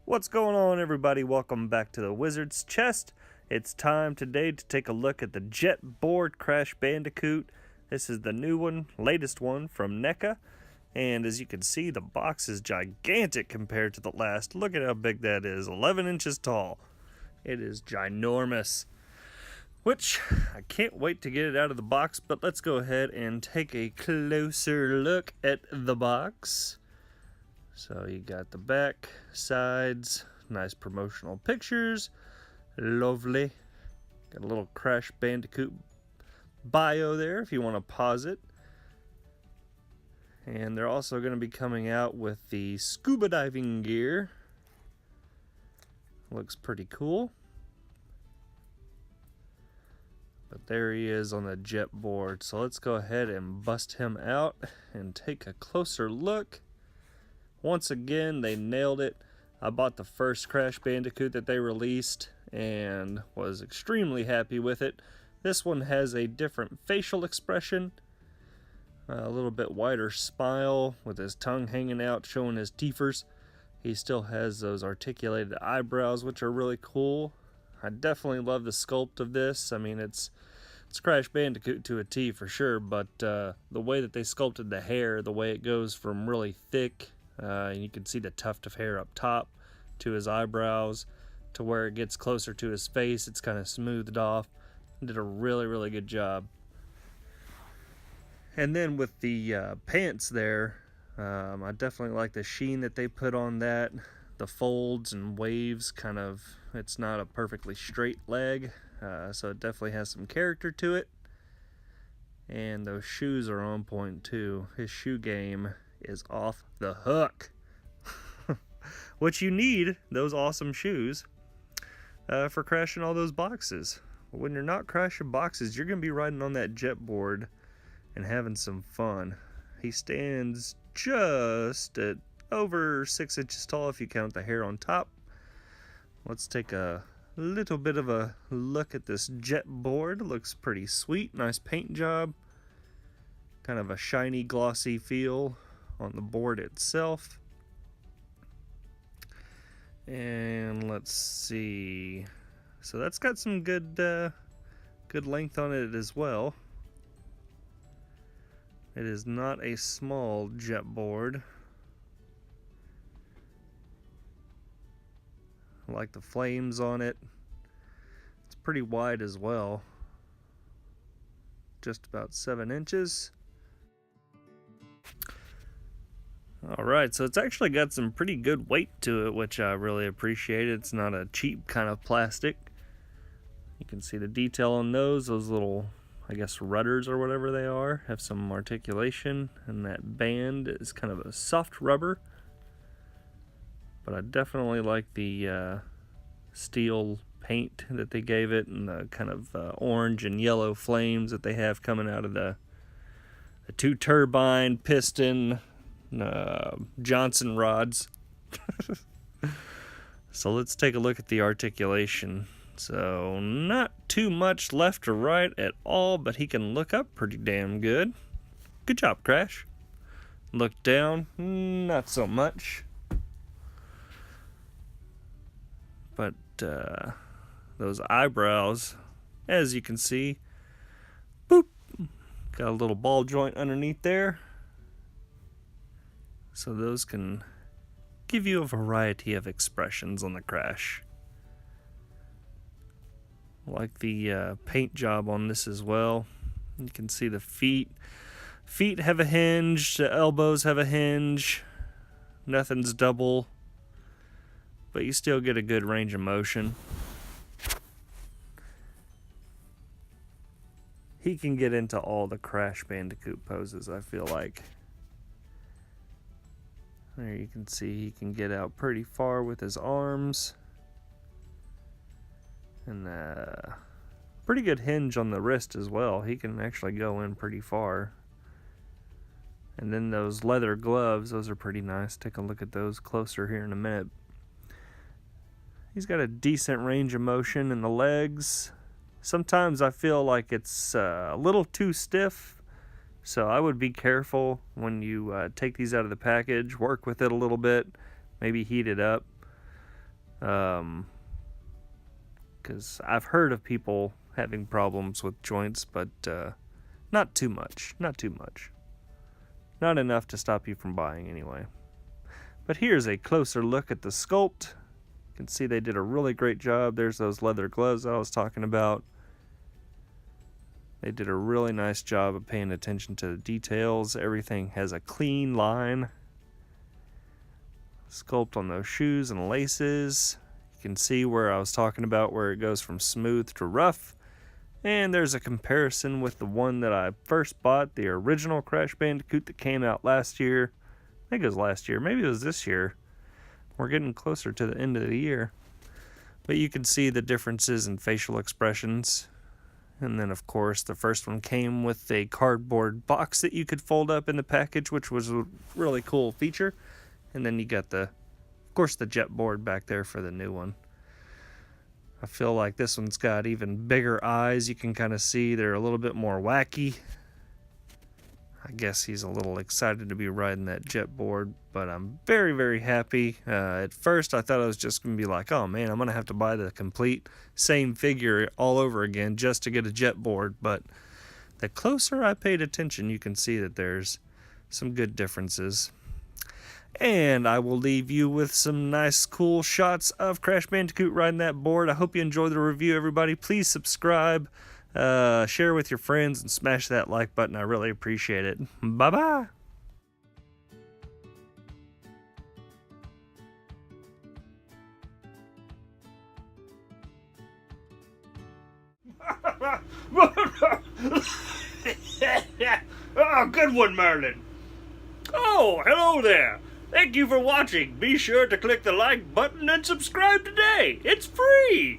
What's going on, everybody? Welcome back to the Wizard's Chest. It's time today to take a look at the Jet Board Crash Bandicoot. This is the new one, latest one from NECA. And as you can see, the box is gigantic compared to the last. Look at how big that is, 11 inches tall. It is ginormous. Which, I can't wait to get it out of the box, but let's go ahead and take a closer look at the box. So you got the back, sides, nice promotional pictures, lovely. Got a little Crash Bandicoot bio there if you want to pause it. And they're also going to be coming out with the scuba diving gear. Looks pretty cool. But there he is on the jet board. So let's go ahead and bust him out and take a closer look. Once again, they nailed it. I bought the first Crash Bandicoot that they released and was extremely happy with it. This one has a different facial expression, a little bit wider smile with his tongue hanging out, showing his teethers. He still has those articulated eyebrows, which are really cool. I definitely love the sculpt of this. I mean, it's Crash Bandicoot to a T for sure, but the way that they sculpted the hair, the way it goes from really thick, you can see the tuft of hair up top to his eyebrows to where it gets closer to his face. It's kind of smoothed off. Did a really good job. And then with the pants there, I definitely like the sheen that they put on that. The folds and waves kind of, it's not a perfectly straight leg, so it definitely has some character to it. And those shoes are on point too. His shoe game is off the hook. Which you need those awesome shoes for crashing all those boxes. But when you're not crashing boxes, you're going to be riding on that jet board and having some fun. He stands just at over 6 inches tall if you count the hair on top. Let's take a little bit of a look at this jet board. Looks pretty sweet. Nice paint job. Kind of a shiny, glossy feel on the board itself. And let's see. So that's got some good length on it as well. It is not a small jet board. I like the flames on it. It's pretty wide as well. Just about 7 inches. Alright, so it's actually got some pretty good weight to it, which I really appreciate. It's not a cheap kind of plastic. You can see the detail on those little, I guess, rudders or whatever they are, have some articulation, and that band is kind of a soft rubber. But I definitely like the steel paint that they gave it, and the kind of orange and yellow flames that they have coming out of the two turbine piston Johnson rods. So let's take a look at the articulation. So not too much left or right at all, but he can look up pretty damn good. Good job, Crash. Look down, not so much. But those eyebrows, as you can see, boop, got a little ball joint underneath there. So those can give you a variety of expressions on the Crash. Like the paint job on this as well. You can see the feet. Feet have a hinge, the elbows have a hinge. Nothing's double, but you still get a good range of motion. He can get into all the Crash Bandicoot poses, I feel like. There you can see he can get out pretty far with his arms. And pretty good hinge on the wrist as well. He can actually go in pretty far. And then those leather gloves, those are pretty nice. Take a look at those closer here in a minute. He's got a decent range of motion in the legs. Sometimes I feel like it's a little too stiff. So I would be careful when you take these out of the package. Work with it a little bit. Maybe heat it up. Because I've heard of people having problems with joints, but not too much. Not too much. Not enough to stop you from buying anyway. But here's a closer look at the Sculpt. You can see they did a really great job. There's those leather gloves I was talking about. They did a really nice job of paying attention to the details. Everything has a clean line. Sculpt on those shoes and laces. You can see where I was talking about where it goes from smooth to rough. And there's a comparison with the one that I first bought, the original Crash Bandicoot that came out last year. I think it was last year, maybe it was this year. We're getting closer to the end of the year. But you can see the differences in facial expressions. And then, of course, the first one came with a cardboard box that you could fold up in the package, which was a really cool feature. And then you got of course, the jet board back there for the new one. I feel like this one's got even bigger eyes. You can kind of see they're a little bit more wacky. I guess he's a little excited to be riding that jet board, but I'm very, very happy. At first, I thought I was just going to be like, oh man, I'm going to have to buy the complete same figure all over again just to get a jet board. But the closer I paid attention, you can see that there's some good differences. And I will leave you with some nice, cool shots of Crash Bandicoot riding that board. I hope you enjoy the review, everybody. Please subscribe, share with your friends, and smash that like button. I really appreciate it. Bye-bye. Oh, good one, Merlin. Oh, hello there. Thank you for watching. Be sure to click the like button and subscribe today. It's free.